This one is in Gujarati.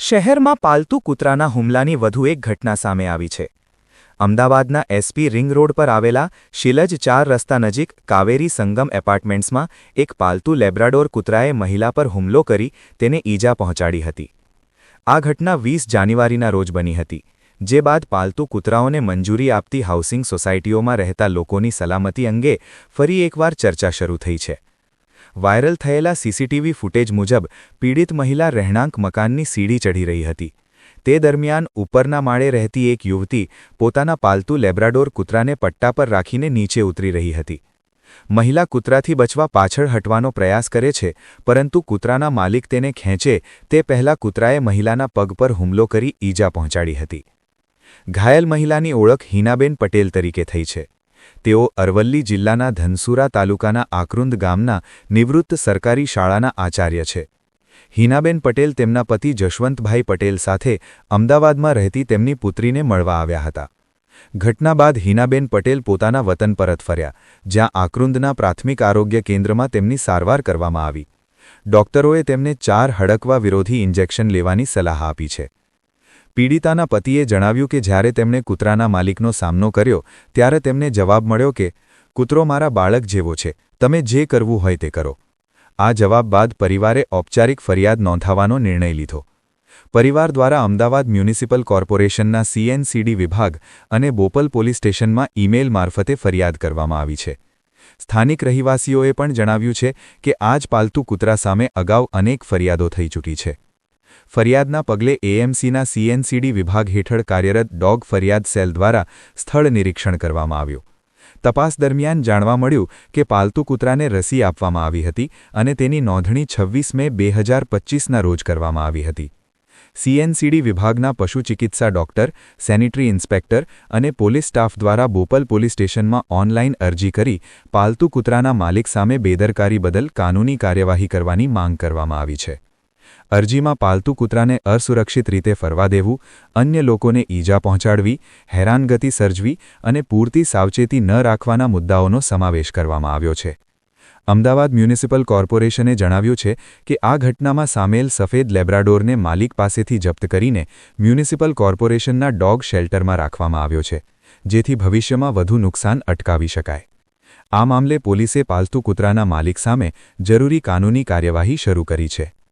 શહેરમાં પાલતુ કૂતરાના હુમલાની વધુ એક ઘટના સામે આવી છે। અમદાવાદના એસપી રિંગ રોડ પર આવેલા શિલજ 4 રસ્તા નજીક કાવેરી સંગમ એપાર્ટમેન્ટ્સમાં એક પાલતુ લેબ્રાડોર કૂતરાએ મહિલા પર હુમલો કરી તેને ઈજા પહોંચાડી હતી। આ ઘટના 20 જાન્યુઆરીના રોજ બની હતી, જે બાદ પાલતુ કૂતરાઓને મંજૂરી આપતી હાઉસિંગ સોસાયટીઓમાં રહેતા લોકોની સલામતી અંગે ફરી એકવાર ચર્ચા શરૂ થઈ છે। વાયરલ થયેલા સીસીટીવી ફૂટેજ મુજબ પીડિત મહિલા રહેણાંક મકાનની સીડી ચઢી રહી હતી। તે દરમિયાન ઉપરના માળે રહેતી એક યુવતી પોતાના પાલતુ લેબ્રાડોર કૂતરાને પટ્ટા પર રાખીને નીચે ઉતરી રહી હતી। મહિલા કૂતરાથી બચવા પાછળ હટવાનો પ્રયાસ કરે છે, પરંતુ કૂતરાના માલિક તેને ખેંચે તે પહેલાં કૂતરાએ મહિલાના પગ પર હુમલો કરી ઈજા પહોંચાડી હતી। ઘાયલ મહિલાની ઓળખ હિનાબેન પટેલ તરીકે થઈ છે। તેઓ અરવલ્લી જિલ્લાના ધનસુરા તાલુકાના આકરુંદ ગામના નિવૃત્ત સરકારી શાળાના આચાર્ય છે। હિનાબેન પટેલ તેમના પતિ જશવંતભાઈ પટેલ સાથે અમદાવાદમાં રહેતી તેમની પુત્રીને મળવા આવ્યા હતા। ઘટના બાદ હિનાબેન પટેલ પોતાના વતન પરત ફર્યા, જ્યાં આકરુંદના પ્રાથમિક આરોગ્ય કેન્દ્રમાં તેમની સારવાર કરવામાં આવી। ડોક્ટરોએ તેમને 4 હડકવા વિરોધી ઇન્જેક્શન લેવાની સલાહ આપી છે। પીડિતાના પતિએ જણાવ્યું કે જ્યારે તેમણે કૂતરાના માલિકનો સામનો કર્યો ત્યારે તેમને જવાબ મળ્યો કે કૂતરો મારા બાળક જેવો છે, તમે જે કરવું હોય તે કરો। આ જવાબ બાદ પરિવારે ઔપચારિક ફરિયાદ નોંધાવવાનો નિર્ણય લીધો। પરિવાર દ્વારા અમદાવાદ મ્યુનિસિપલ કોર્પોરેશનના CNCD વિભાગ અને બોપલ પોલીસ સ્ટેશનમાં ઈમેલ મારફતે ફરિયાદ કરવામાં આવી છે। સ્થાનિક રહેવાસીઓએ પણ જણાવ્યું છે કે આ જ પાલતુ કૂતરા સામે અગાઉ અનેક ફરિયાદો થઈ ચૂકી છે। ફરિયાદના પગલે AMCના CNCD વિભાગ હેઠળ કાર્યરત ડોગ ફરિયાદ સેલ દ્વારા સ્થળ નિરીક્ષણ કરવામાં આવ્યું। તપાસ દરમિયાન જાણવા મળ્યું કે પાલતુ કૂતરાને રસી આપવામાં આવી હતી અને તેની નોંધણી 26 મે 2025ના રોજ કરવામાં આવી હતી। CNCD વિભાગના પશુ ચિકિત્સા ડોક્ટર, સેનિટરી ઇન્સ્પેક્ટર અને પોલીસ સ્ટાફ દ્વારા બોપલ પોલીસ સ્ટેશનમાં ઓનલાઈન અરજી કરી પાલતુ કૂતરાના માલિક સામે બેદરકારી બદલ કાનૂની કાર્યવાહી કરવાની માંગ કરવામાં આવી છે। અરજીમાં પાલતુ કૂતરાને અસુરક્ષિત રીતે ફરવા દેવું, અન્ય લોકોને ઈજા પહોંચાડવી, હેરાનગતિ સર્જવી અને પૂરતી સાવચેતી ન રાખવાના મુદ્દાઓનો સમાવેશ કરવામાં આવ્યો છે। અમદાવાદ મ્યુનિસિપલ કોર્પોરેશને જણાવ્યું છે કે આ ઘટનામાં સામેલ સફેદ લેબ્રાડોરને માલિક પાસેથી જપ્ત કરીને મ્યુનિસિપલ કોર્પોરેશનના ડોગ શેલ્ટરમાં રાખવામાં આવ્યો છે, જેથી ભવિષ્યમાં વધુ નુકસાન અટકાવી શકાય। આ મામલે પોલીસે પાલતુ કૂતરાના માલિક સામે જરૂરી કાનૂની કાર્યવાહી શરૂ કરી છે।